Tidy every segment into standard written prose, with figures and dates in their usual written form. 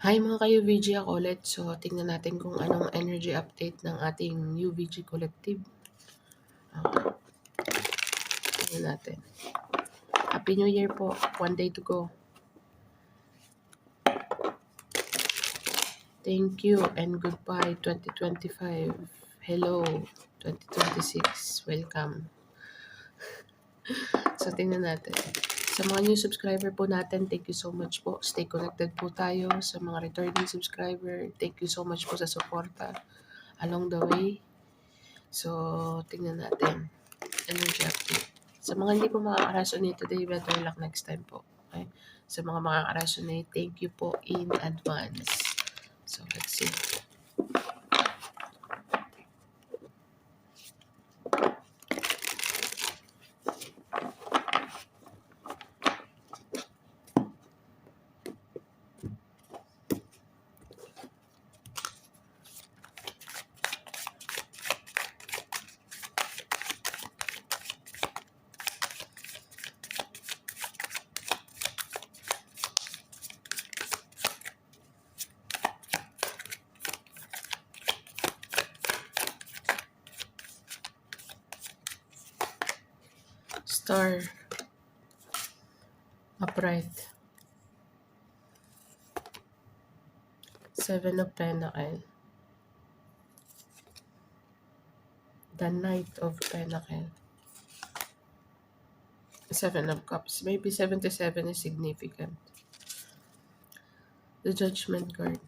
Hi mga ka-UVG, ako ulit. So, tingnan natin kung anong energy update ng ating UVG Collective. Tingnan natin. Happy New Year po. One day to go. Thank you and goodbye 2025. Hello 2026. Welcome. So, tingnan natin. Sa mga new subscriber po natin, thank you so much po. Stay connected po tayo. Sa mga returning subscriber, thank you so much po sa suporta along the way. So, tingnan natin. Energy update. Sa mga hindi po makaka-resonate today, better luck next time po. Okay? Sa mga makaka-resonate, thank you po in advance. So, let's see. Star. Upright. Seven of Pentacles. The Knight of Pentacles. Seven of Cups. Maybe 77 is significant. The Judgment card.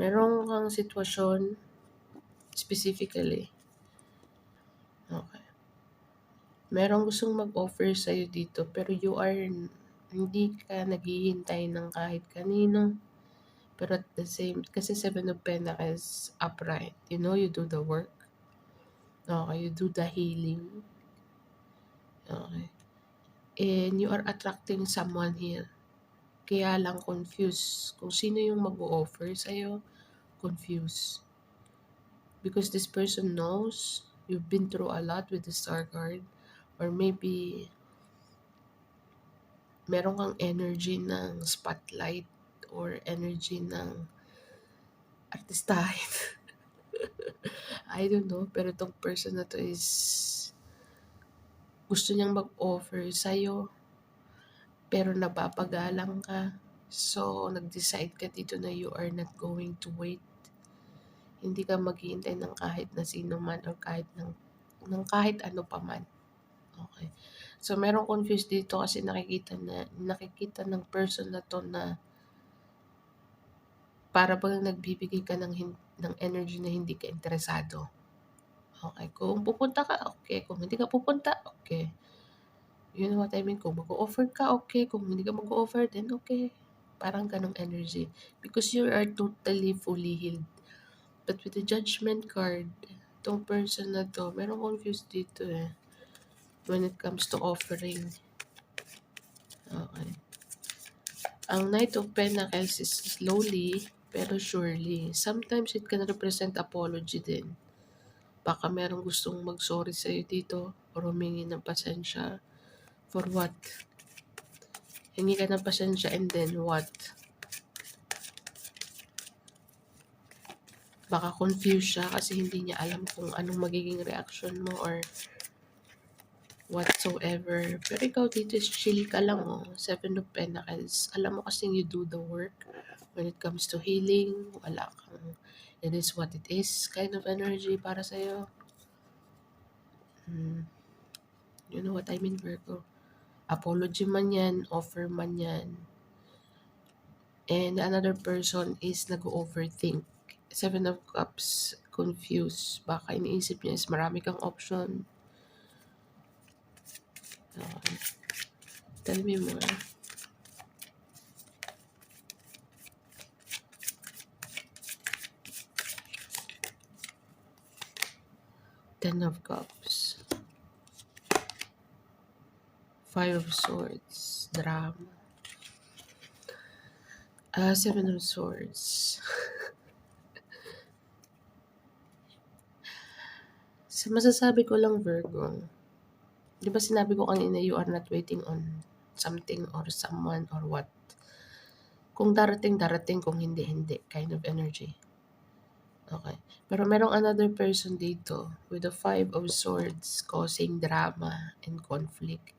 Meron kang sitwasyon specifically. Okay. Merong gustong mag-offer sa'yo dito pero hindi ka naghihintay ng kahit kanino. Pero at the same, kasi Seven of Pentacles upright. You know, you do the work. Okay, you do the healing. Okay. And you are attracting someone here. Kaya lang confused. Kung sino yung mag-o-offer sa'yo, confused. Because this person knows you've been through a lot with the Star card. Or maybe meron kang energy ng spotlight or energy ng artistahin. I don't know, pero itong person na to is gusto niyang mag-offer sa'yo pero napapagalang ka. So, nag-decide ka dito na you are not going to wait. Hindi ka maghihintay ng kahit na sino man or kahit ng kahit ano pa man. Okay. So, merong confused dito kasi nakikita ng person na to na para bang nagbibigay ka ng energy na hindi ka interesado. Okay. Kung pupunta ka, okay. Kung hindi ka pupunta, okay. You know what I mean? Kung mag-o-offer ka, okay. Kung hindi ka mag-o-offer, then okay. Parang ganong energy. Because you are totally fully healed. But with the Judgment card, itong person na to, merong confused dito eh. When it comes to offering. Okay. Ang Knight of Pentacles is slowly, pero surely. Sometimes it can represent apology din. Baka merong gustong mag-sorry sa'yo dito or humingi ng pasensya. For what? Hingi ka ng pasensya and then what? Baka confused siya kasi hindi niya alam kung anong magiging reaction mo or whatsoever. Pero ikaw dito is chill ka lang oh. Seven of Pentacles. Alam mo kasing you do the work when it comes to healing. Wala kang it is what it is kind of energy para sa'yo. You know what I mean, Virgo? Apology man yan, offer man yan. And another person is nag-overthink. Seven of Cups, confused. Baka iniisip niya is marami kang option. Tell me more. Ten of Cups. Five of Swords. Drama. Seven of Swords. So, masasabi ko lang, Virgo. Di ba sinabi ko kanina you are not waiting on something or someone or what? Kung darating, darating. Kung hindi, hindi. Kind of energy. Okay. Pero merong another person dito with the Five of Swords causing drama and conflict.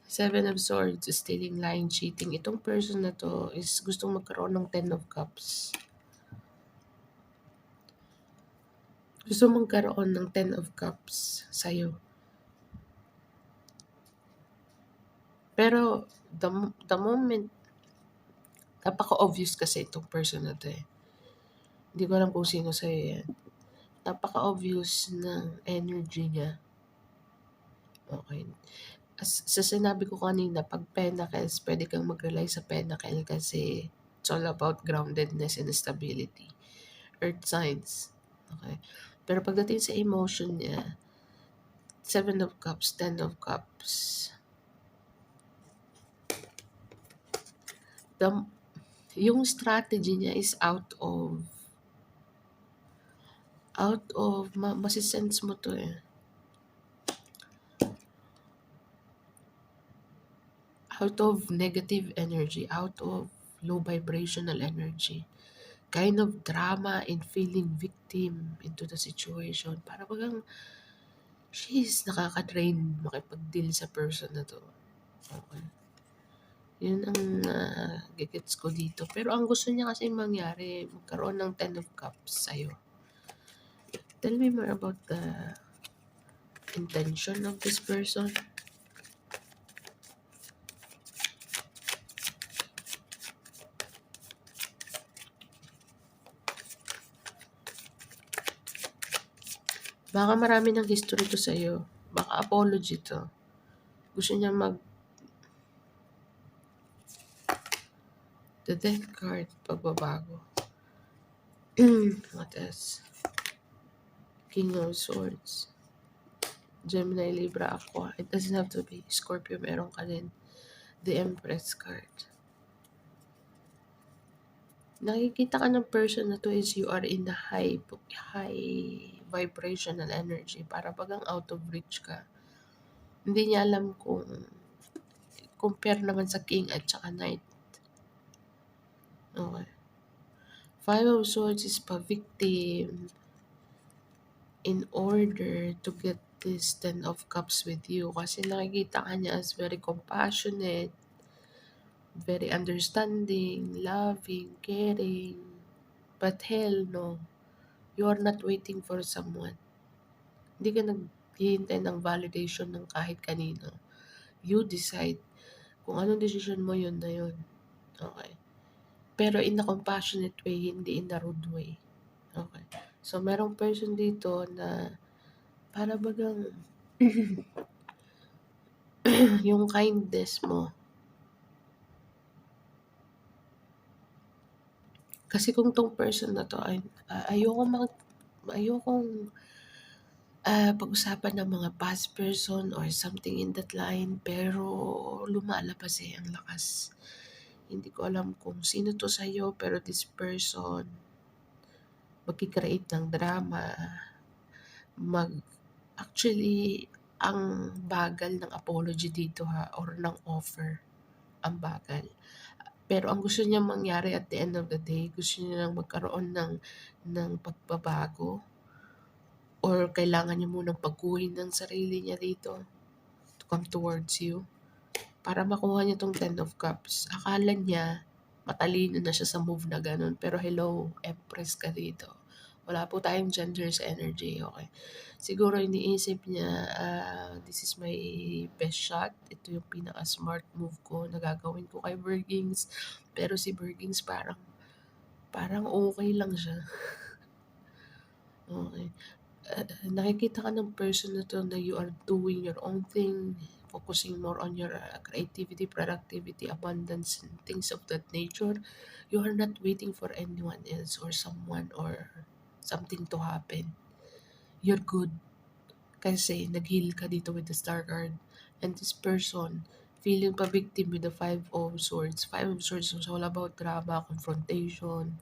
Seven of Swords, stealing, lying, cheating. Itong person na to is gustong magkaroon ng Ten of Cups. Gusto magkaroon ng Ten of Cups sa'yo. Pero the moment, napaka-obvious kasi itong person na to eh. Hindi ko alam kung sino sa'yo yan. Napaka-obvious ng energy niya. Okay. Sa sinabi ko kanina, pag Pentacles, pwede kang mag-rely sa Pentacle kasi it's all about groundedness and stability. Earth signs. Okay. Pero pagdating sa emotion niya, Seven of Cups, Ten of Cups. Yung strategy niya is masisense mo to eh. Out of negative energy, out of low vibrational energy. Kind of drama and feeling victim into the situation. Para bagang she's nakaka-drain makipag-deal sa person na to. Okay. Yun ang gigets ko dito. Pero ang gusto niya kasi mangyari, magkaroon ng Ten of Cups sa'yo. Tell me more about the intention of this person. Baka marami ng history to sa'yo. Baka apology to. Gusto niya the Death card, pagbabago. What else? King of Swords. Gemini, Libra, Aqua. It doesn't have to be Scorpio, meron ka din. The Empress card. Nakikita ka ng person na to is you are in the high vibrational energy. Para bagang out of reach ka. Hindi niya alam kung compare naman sa King at saka Knight. Okay. Five of Swords is pa-victim in order to get this Ten of Cups with you. Kasi nakikita ka niya as very compassionate, very understanding, loving, caring. But hell no, you are not waiting for someone. Hindi ka naghihintay ng validation ng kahit kanino. You decide kung anong decision mo, yun na yun. Okay. Pero in a compassionate way, hindi in a rude way. Okay. So, merong person dito na para bagang yung kindness mo. Kasi kung tong person na to ay ayokong pag-usapan ng mga past person or something in that line, pero lumalabas eh ang lakas. Hindi ko alam kung sino to sa'yo, pero this person magkikreate ng drama. Actually, ang bagal ng apology dito ha, or ng offer. Ang bagal. Pero ang gusto niya mangyari at the end of the day, gusto niya lang magkaroon ng pagbabago, or kailangan niya munang baguhin ng sarili niya dito to come towards you para makuha niya tong Ten of Cups. Akala niya matalino na siya sa move na ganun, pero hello, Empress ka dito. Wala po tayong gender sa energy, okay? Siguro iniisip niya, this is my best shot. Ito yung pinaka-smart move ko na gagawin ko kay Virgins. Pero si Virgins parang okay lang siya. Okay. Nakikita ka ng person na to na you are doing your own thing, focusing more on your creativity, productivity, abundance, and things of that nature. You are not waiting for anyone else or someone or something to happen. You're good. Kasi nag-heal ka dito with the Star card. And this person, feeling pa victim with the Five of Swords. Five of Swords is all about drama, confrontation.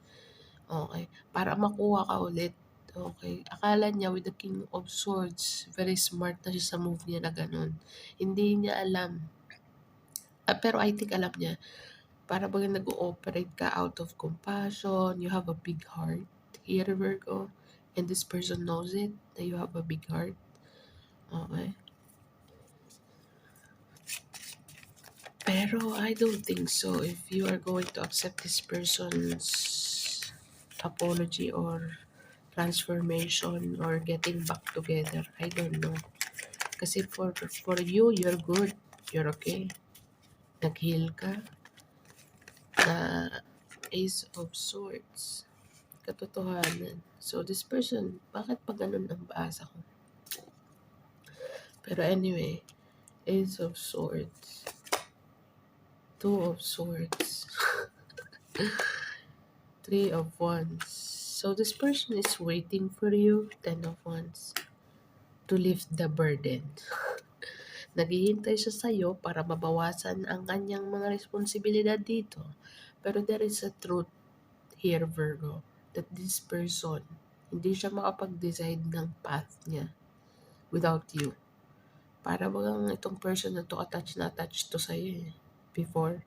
Okay. Para makuha ka ulit. Okay. Akala niya with the King of Swords, very smart na siya sa move niya na ganun. Hindi niya alam. Pero I think alam niya. para bang nag-ooperate ka out of compassion, you have a big heart here, Virgo, and this person knows it, that you have a big heart. Okay? Pero I don't think so if you are going to accept this person's apology or transformation or getting back together. I don't know. Kasi for you, you're good. You're okay. Nag-heal ka. Na Ace of Swords. Katotohanan. So, this person, bakit pa ganun ang basa ko? Pero anyway, Ace of Swords. Two of Swords. Three of Wands. So, this person is waiting for you. Ten of Wands. To lift the burden. Naghihintay siya sa'yo para mabawasan ang kanyang mga responsibilidad dito. Pero there is a truth here, Virgo, that this person, hindi siya makapag-decide ng path niya without you. Para bagang itong person na to attached na attached to sa'yo before.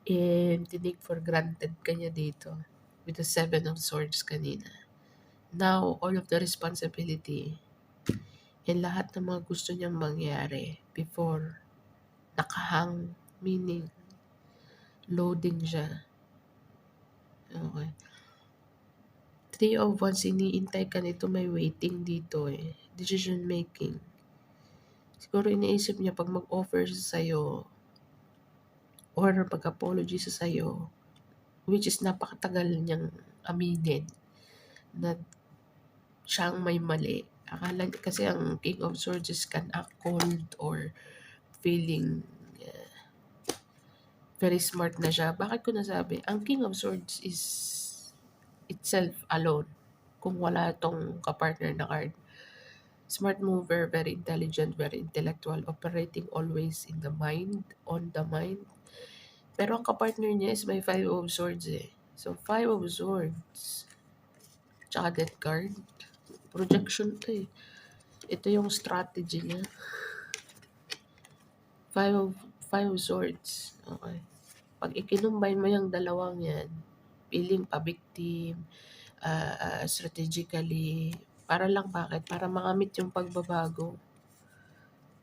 And tinake for granted ka niya dito with the Seven of Swords kanina. Now, all of the responsibility and lahat ng mga gusto niyang mangyari before nakahang, meaning loading siya. Okay. Three of Wands, iniintay ka nito, may waiting dito Decision making. Siguro iniisip niya pag mag-offer siya sa'yo or mag-apology siya sa'yo, which is napakatagal niyang aminin na siyang may mali. Akala kasi ang King of Swords is can act cold or feeling very smart na siya. Bakit ko nasabi? Ang King of Swords is itself alone. Kung wala itong kapartner na card. Smart mover, very intelligent, very intellectual, operating always in the mind, on the mind. Pero ang kapartner niya is may Five of Swords So, Five of Swords. Tsaka Death card. Projection to Ito yung strategy niya. Five of, five of Swords. Okay. Pag ikinumbine mo yung dalawang yan, feeling pa-victim, strategically, para lang bakit? Para makamit yung pagbabago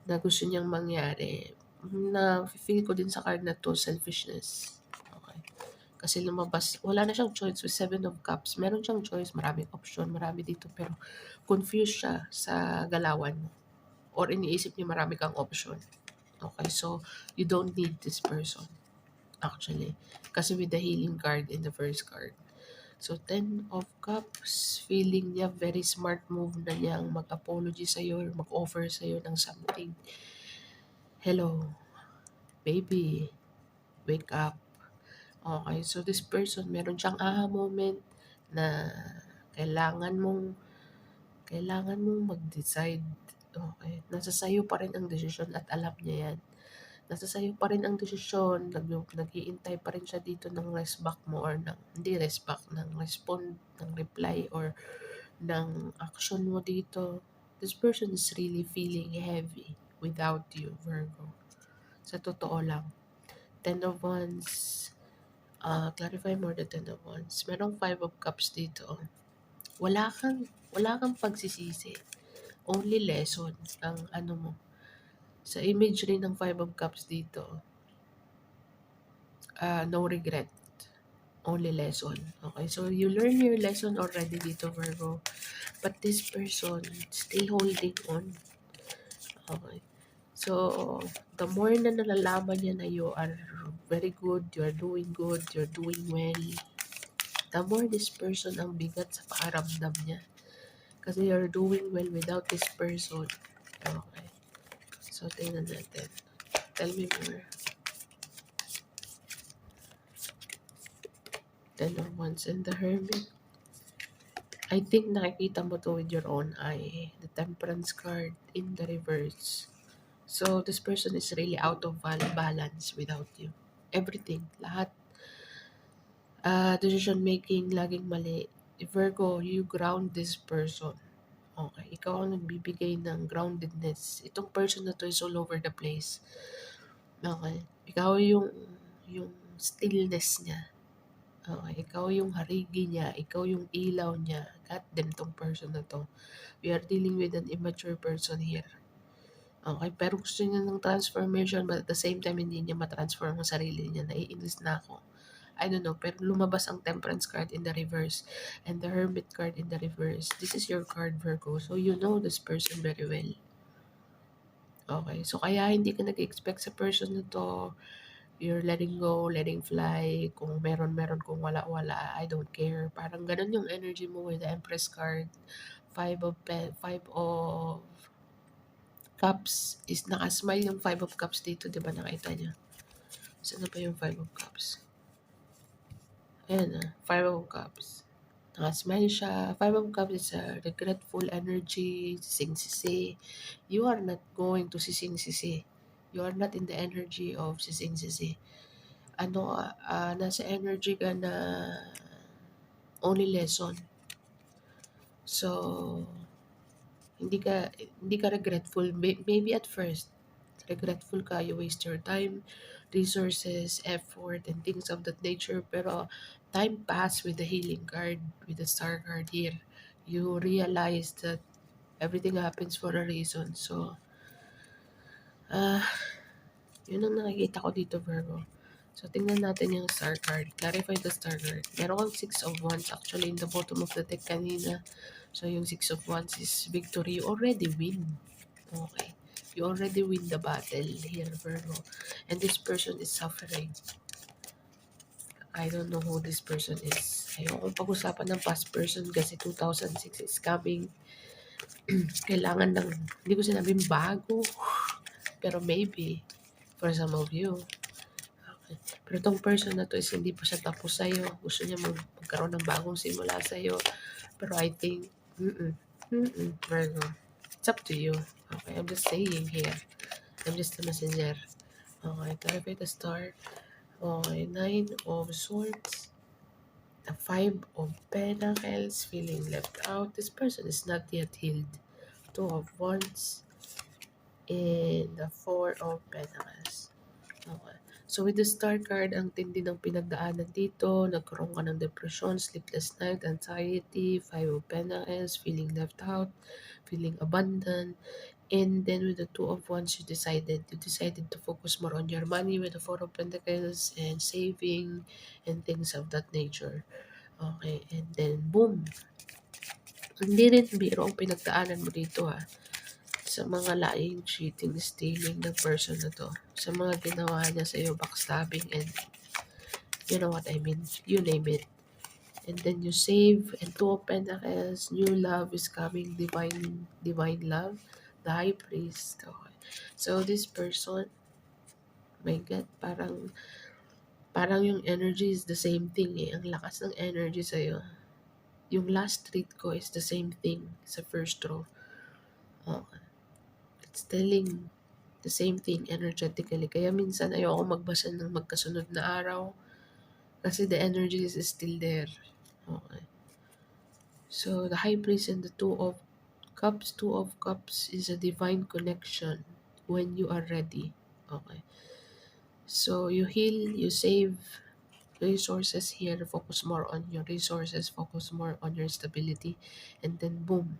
na gusto niyang mangyari. Na feel ko din sa card na to, selfishness. Okay. Kasi lumabas, wala na siyang choice with Seven of Cups. Meron siyang choice, maraming option, marami dito, pero confused siya sa galawan mo. Or iniisip niya marami kang option. Okay, so you don't need this person. Actually. Kasi with the healing card in the first card. So, Ten of Cups, feeling niya very smart move na niyang mag-apology sa'yo or mag-offer sa'yo ng something. Hello, baby, wake up. Okay, so this person, meron siyang aha moment na kailangan mong mag-decide. Okay, nasa sayo pa rin ang desisyon at alam niya yan. Nasa sayo pa rin ang desisyon, nag-iintay pa rin siya dito ng respect mo or hindi respect, ng respond, ng reply or ng action mo dito. This person is really feeling heavy without you, Virgo. Sa totoo lang. Ten of Wands, clarify more the Ten of Wands. Merong Five of Cups dito. Wala kang pagsisisi. Only lesson ang ano mo. Sa imagery ng Five of Cups dito, no regret. Only lesson. Okay, so you learn your lesson already dito, Virgo. But this person, still holding on. Okay. So, the more na nalalaman niya na you are very good, you are doing good, you're doing well, the more this person ang bigat sa pakiramdam niya. Kasi you're doing well without this person. Okay. So, tingnan natin. Tell me more. Ten of Wands and the Hermit. I think nakikita mo to with your own eye. The Temperance card in the reverse. So, this person is really out of balance without you. Everything, lahat. Decision making, laging mali. Virgo, you ground this person. Okay, ikaw ang nagbibigay ng groundedness. Itong person na to is all over the place. Okay, ikaw yung stillness niya. Okay, ikaw yung harigi niya, ikaw yung ilaw niya. God damn tong person na 'to. We are dealing with an immature person here. Okay, pero gusto niya ng transformation but at the same time hindi niya ma-transform ang sarili niya. Naiinis na ako. I don't know, pero lumabas ang Temperance card in the reverse and the Hermit card in the reverse. This is your card, Virgo. So you know this person very well. Okay, so kaya hindi ka nag-expect sa person na 'to. You're letting go, letting fly. Kung meron, meron. Kung wala, wala. I don't care. Parang ganun yung energy mo with the Empress card. Five of Cups is nakasmile yung Five of Cups dito. Diba nakita niya? Saan na ba yung Five of Cups? Ayan na. Five of Cups. Nakasmile siya. Five of Cups is a regretful energy. Sising-sisi. You are not going to sising-sisi. You are not in the energy of sising-sisi. Nasa energy ka na only lesson. So, hindi ka regretful. Maybe at first, regretful ka, you waste your time, resources, effort, and things of that nature. Pero, time pass with the healing card, with the star card here. You realize that everything happens for a reason. So, ah, yun ang nakikita ko dito, Virgo. So, tingnan natin yung star card. Clarify the star card. Meron kang Six of Wands actually in the bottom of the deck kanina. So, yung Six of Wands is victory. You already win. Okay. You already win the battle here, Virgo. And this person is suffering. I don't know who this person is. Ayokong pag-usapan ng past person kasi 2006 is coming. Kailangan ng, hindi ko sinabing bago, pero maybe for some of you. Okay. Pero tong person na to is hindi pa siya tapos sa'yo. Gusto niya magkaroon ng bagong simula sa'yo. Pero I think, Virgo, it's up to you. Okay, I'm just saying here. I'm just a messenger. Okay, clarify the star. Okay, Nine of Swords. The Five of Pentacles, feeling left out. This person is not yet healed. Two of Wands. And the Four of Pentacles. Okay. So with the star card, ang tindi ng pinagdaanan dito, nagkaroon ka ng depression, sleepless night, anxiety, Five of Pentacles, feeling left out, feeling abandoned. And then with the Two of Wands, you decided to focus more on your money with the Four of Pentacles and saving and things of that nature. Okay, and then boom. Hindi rin biro ang pinagdaanan mo dito sa mga lying, cheating, stealing ng person na to. Sa mga ginawa niya sa'yo, backstabbing, and you know what I mean. You name it. And then you save, and Two of Pentacles, new love is coming, divine love, the High Priest. Okay. So this person, my God, parang yung energy is the same thing eh. Ang lakas ng energy sa'yo. Yung last read ko is the same thing sa first row. Okay. It's telling the same thing energetically. Kaya minsan ayoko magbasa ng magkasunod na araw kasi the energy is still there. Okay. So, the High Priest and the Two of Cups is a divine connection when you are ready. Okay. So, you heal, you save resources here, focus more on your resources, focus more on your stability, and then boom,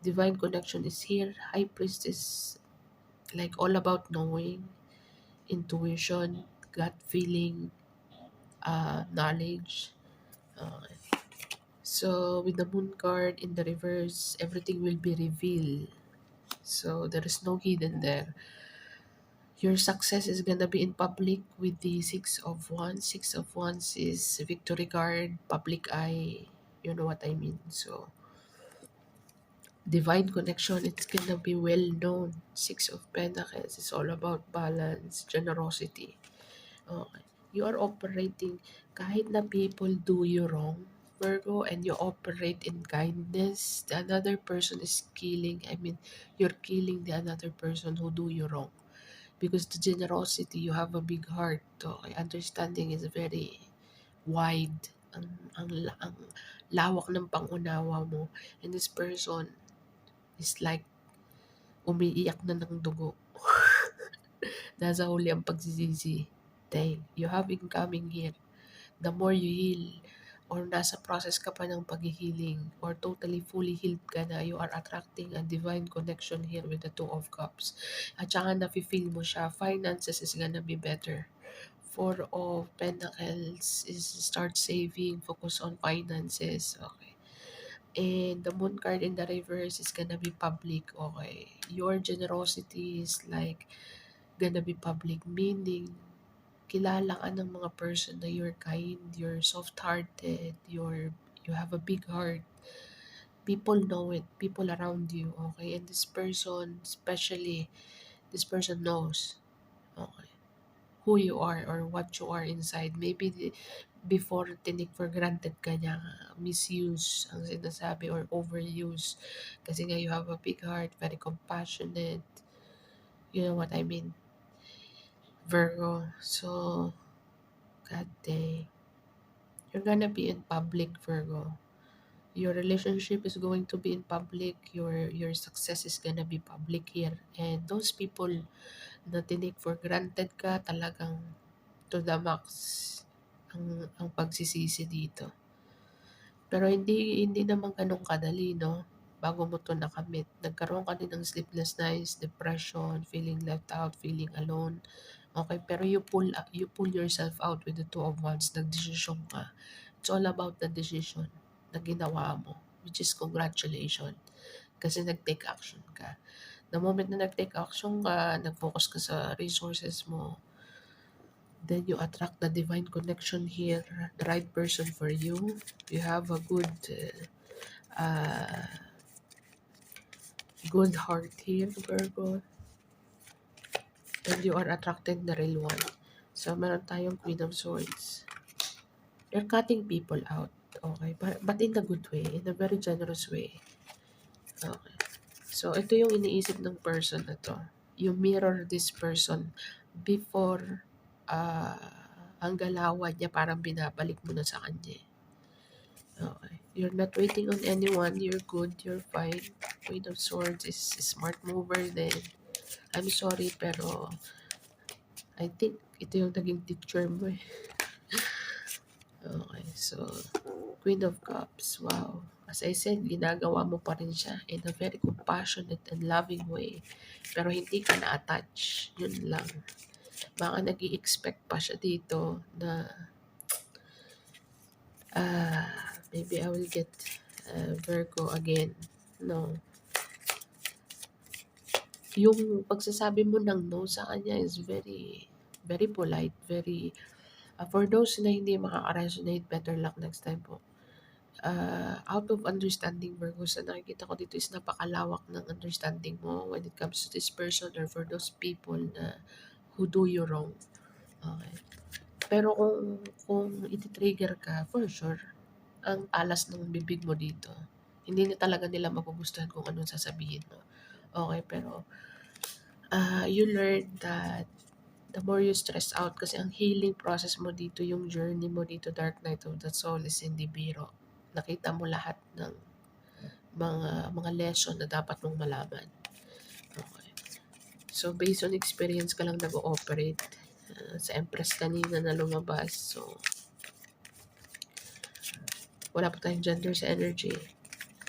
divine connection is here. High Priest is like all about knowing, intuition, gut feeling, knowledge. Okay. So with the Moon card in the reverse, everything will be revealed. So there is no hidden there. Your success is gonna be in public with the Six of Wands. Six of Wands is victory card, public eye. You know what I mean. So divine connection, it's gonna be well known. Six of Pentacles is all about balance, generosity. Okay. You are operating, kahit na people do you wrong, Virgo, and you operate in kindness, the another person is you're killing the another person who do you wrong. Because the generosity, you have a big heart. Okay. Understanding is very wide. Ang lawak ng pangunawa mo. And this person is like umiiyak na ng dugo. Nasa huli ang pagsisisi. day. You have incoming here. The more you heal, or nasa process ka pa ng pag-healing, or totally fully healed ka na, you are attracting a divine connection here with the Two of Cups. At saka nafe-feel mo siya, finances is gonna be better. Four of Pentacles is start saving, focus on finances. Okay. And the Moon card in the reverse is gonna be public. Okay. Your generosity is like gonna be public, meaning kilala ka ng mga person na you're kind, you're soft-hearted, you have a big heart. People know it, people around you, okay? And this person, especially, this person knows, okay, who you are or what you are inside. Maybe before tinik for granted ka niya, misuse ang sinasabi or overuse. Kasi nga you have a big heart, very compassionate. You know what I mean? Virgo. So, God dang. You're gonna be in public, Virgo. Your relationship is going to be in public. Your success is gonna be public here. And those people na tinik for granted ka, talagang to the max ang pagsisisi dito. Pero hindi naman ganun kadali, no? Bago mo to nakamit. Nagkaroon ka din ng sleepless nights, depression, feeling left out, feeling alone. Okay, pero you pull yourself out with the Two of Wands. Nagdesisyon ka. It's all about the decision na ginawa mo, which is congratulations. Kasi nag-take action ka. The moment na nag-take action ka, nag-focus ka sa resources mo, then you attract the divine connection here, the right person for you. You have a uh, good heart here, Virgo, and you are attracting the real one. So, meron tayong Queen of Swords. You're cutting people out, okay? But in a good way, in a very generous way. Okay. So, ito yung iniisip ng person na to. You mirror this person before ang galawan niya parang binabalik mo na sa kanya. Okay. You're not waiting on anyone. You're good. You're fine. Queen of Swords is a smart mover then. I'm sorry pero I think ito yung naging teacher mo eh. Okay. So, Queen of Cups. Wow. As I said, ginagawa mo pa rin siya in a very compassionate and loving way. Pero hindi ka na-attach. Yun lang. Baka nag-i-expect pa siya dito na maybe I will get Virgo again. No. Yung pagsasabi mo ng no sa kanya is very, very polite, very, for those na hindi makaka-resonate, better luck next time po. Out of understanding, Virgo, sa nakikita ko dito is napakalawak ng understanding mo when it comes to this person or for those people na who do you wrong. Okay. Pero kung iti-trigger ka, for sure, ang talas ng bibig mo dito, hindi na talaga nila magugustuhan kung anong sasabihin mo. Okay, pero you learn that the more you stress out, kasi ang healing process mo dito, yung journey mo dito, Dark Night of the Soul, is hindi biro. Nakita mo lahat ng mga lesson na dapat mong malaman. Okay. So, based on experience ka lang nag-ooperate sa Empress kanina na lumabas. So, wala pa tayong gender sa energy.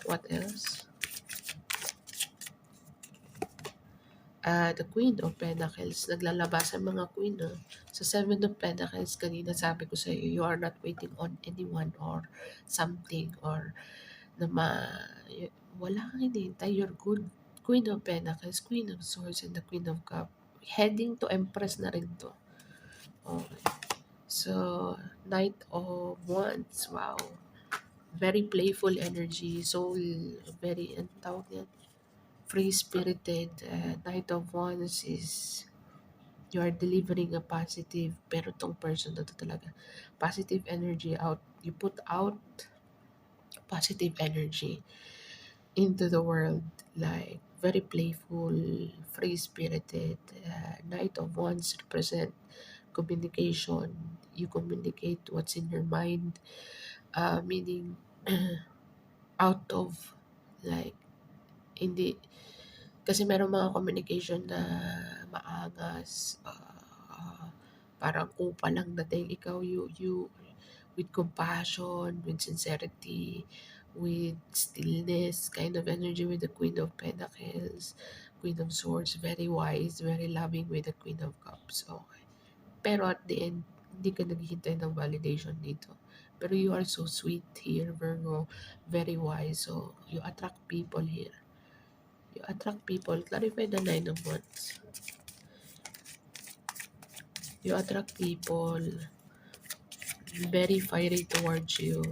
What else? The Queen of Pentacles. Naglalabas ang mga Queen. No? Sa Seven of Pentacles, kanina sabi ko sa iyo, you are not waiting on anyone or something or na wala kang hinihintay. You're good. Queen of Pentacles, Queen of Swords, and the Queen of Cups. Heading to Empress na rin to. Okay. So, Knight of Wands. Wow. Very playful energy. Soul, very, ang tawag yan? Free-spirited. Knight of Wands is you are delivering a positive, pero tong person na to talaga, positive energy out. You put out positive energy into the world, like very playful, free-spirited. Knight of Wands represent communication. You communicate what's in your mind, meaning out of like hindi kasi merong mga communication na maangas, parang kupa lang dating. Ikaw, you with compassion, with sincerity, with stillness, kind of energy with the Queen of Pentacles, Queen of Swords, very wise, very loving with the Queen of Cups. Okay. Pero at the end, hindi ka naghihintay ng validation dito. Pero you are so sweet here, Virgo, very wise. So, you attract people here. You attract people. Clarify the Nine of Wands. You attract people very fiery towards you,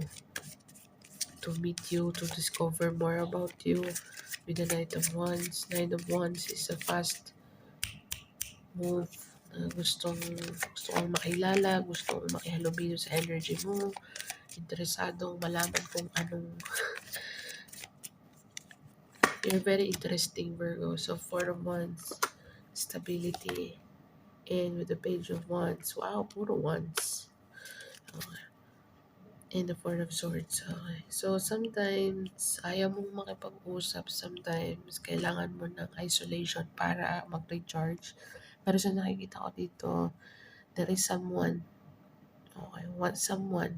to meet you, to discover more about you with the Knight of Wands. Nine of Wands is a fast move na gusto kong makilala, gusto kong makihalubilo sa energy mo, interesadong malaman kung anong you're very interesting, Virgo. So, Four of Wands, stability, and with the Page of Wands, wow, puro Wands. Okay. And the Four of Swords. Okay. So, sometimes, ayaw mong makipag-usap. Sometimes, kailangan mo ng isolation para mag-recharge. Pero sa nakikita ko dito, there is someone. Okay, someone.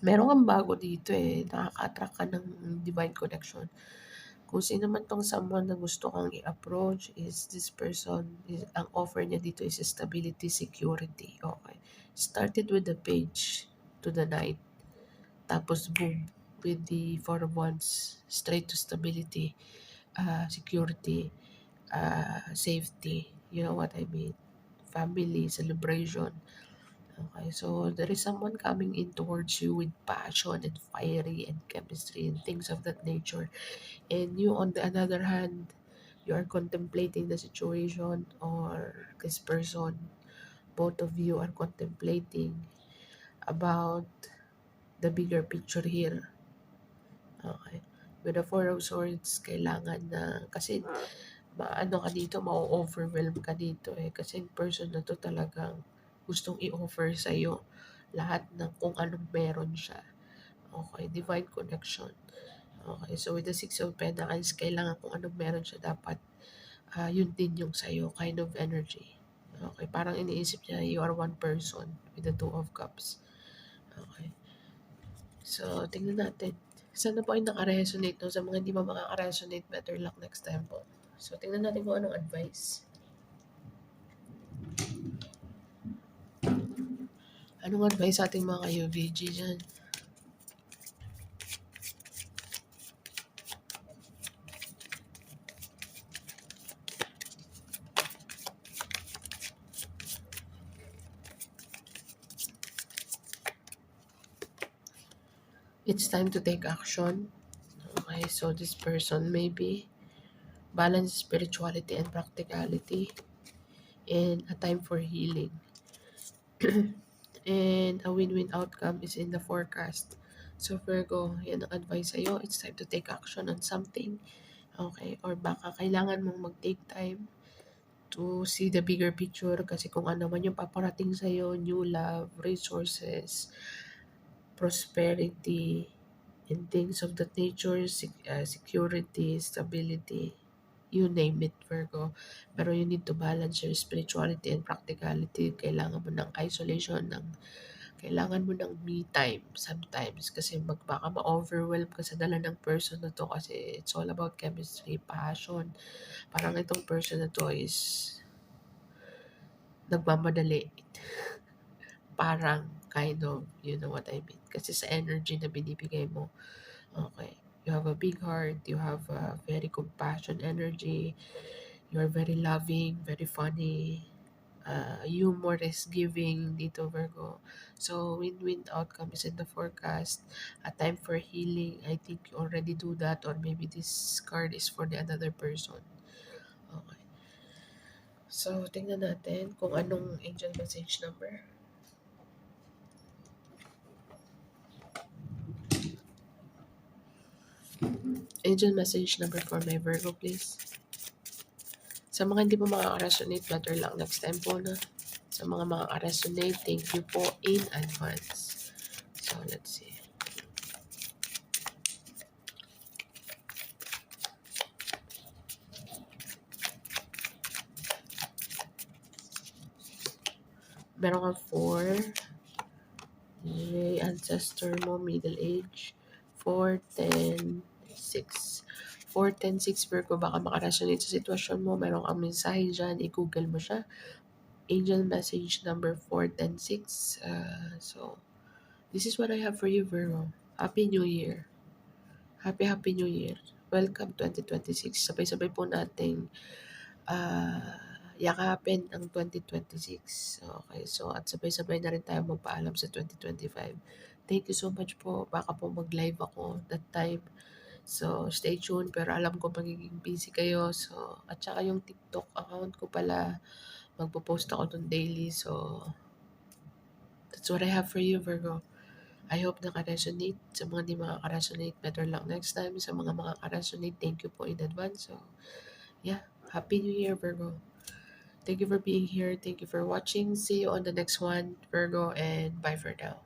Meron kang bago dito eh. Nakaka-attract ka ng divine connection. Kung sino man tong someone na gusto kang i-approach is this person, ang offer niya dito is stability, security. Okay. Started with the Page to the Knight. Tapos boom, with the Four of Wands, straight to stability, security, safety. You know what I mean? Family, celebration. Okay, so there is someone coming in towards you with passion and fiery and chemistry and things of that nature. And you, on the other hand, you are contemplating the situation, or this person, both of you are contemplating about the bigger picture here. Okay. With the Four of Swords, kailangan na, kasi maano ka dito, ma-overwhelm ka dito eh. Kasi yung person na to talagang gustong i-offer sa'yo lahat ng kung anong meron siya. Okay, divine connection. Okay, so with the Six of Pentacles, kailangan kung anong meron siya, dapat yun din yung sa'yo, kind of energy. Okay, parang iniisip niya, you are one person with the Two of Cups. Okay. So, tingnan natin. Sana po ay naka-resonate, no? Sa mga hindi pa makaka-resonate, better luck next time po. So, tingnan natin kung anong advice. Anong advice sa ating mga ka-UVG dyan? It's time to take action. Okay, so this person maybe balance spirituality and practicality, and a time for healing. And a win-win outcome is in the forecast. So Virgo, yan ang advice sa'yo. It's time to take action on something. Okay? Or baka kailangan mong mag-take time to see the bigger picture, kasi kung ano man yung paparating sa'yo, new love, resources, prosperity, and things of that nature, security, stability, you name it, Virgo. Pero you need to balance your spirituality and practicality. Kailangan mo ng isolation, kailangan mo ng me time sometimes, kasi baka ma-overwhelm ka sa dala ng person na to, kasi it's all about chemistry, passion. Parang itong person na to is nagmamadali. Parang kind of, you know what I mean? Kasi sa energy na binibigay mo, okay, you have a big heart, you have a very compassion energy, you are very loving, very funny, humor is giving dito, Virgo. So, win-win outcome is in the forecast. A time for healing, I think you already do that, or maybe this card is for the another person. Okay. So, tingnan natin kung anong angel message number. Angel message number for my Virgo, please. Sa mga hindi po makaka-resonate, better lang next time po na. Sa mga makaka-resonate, thank you po in advance. So, let's see. Meron kang 4. May ancestor mo, middle age. 4, 10, 6. 4, 10, 6 Virgo, baka makaresonate sa sitwasyon mo. Meron kang mensahe dyan, i-google mo siya. Angel message number 4, 10, 6. So, this is what I have for you, Virgo. Happy New Year. Happy New Year. Welcome 2026. Sabay-sabay po nating yakapin ang 2026. Okay, so at sabay-sabay na rin tayo magpaalam sa 2025. Thank you so much po. Baka po mag-live ako that time. So, stay tuned. Pero alam ko magiging busy kayo. So, at saka yung TikTok account ko pala, magpo-post ako dun daily. So, that's what I have for you, Virgo. I hope naka-resonate. Sa mga di makaka-resonate, better luck next time. Sa mga makaka-resonate, thank you po in advance. So, yeah. Happy New Year, Virgo. Thank you for being here. Thank you for watching. See you on the next one, Virgo, and bye for now.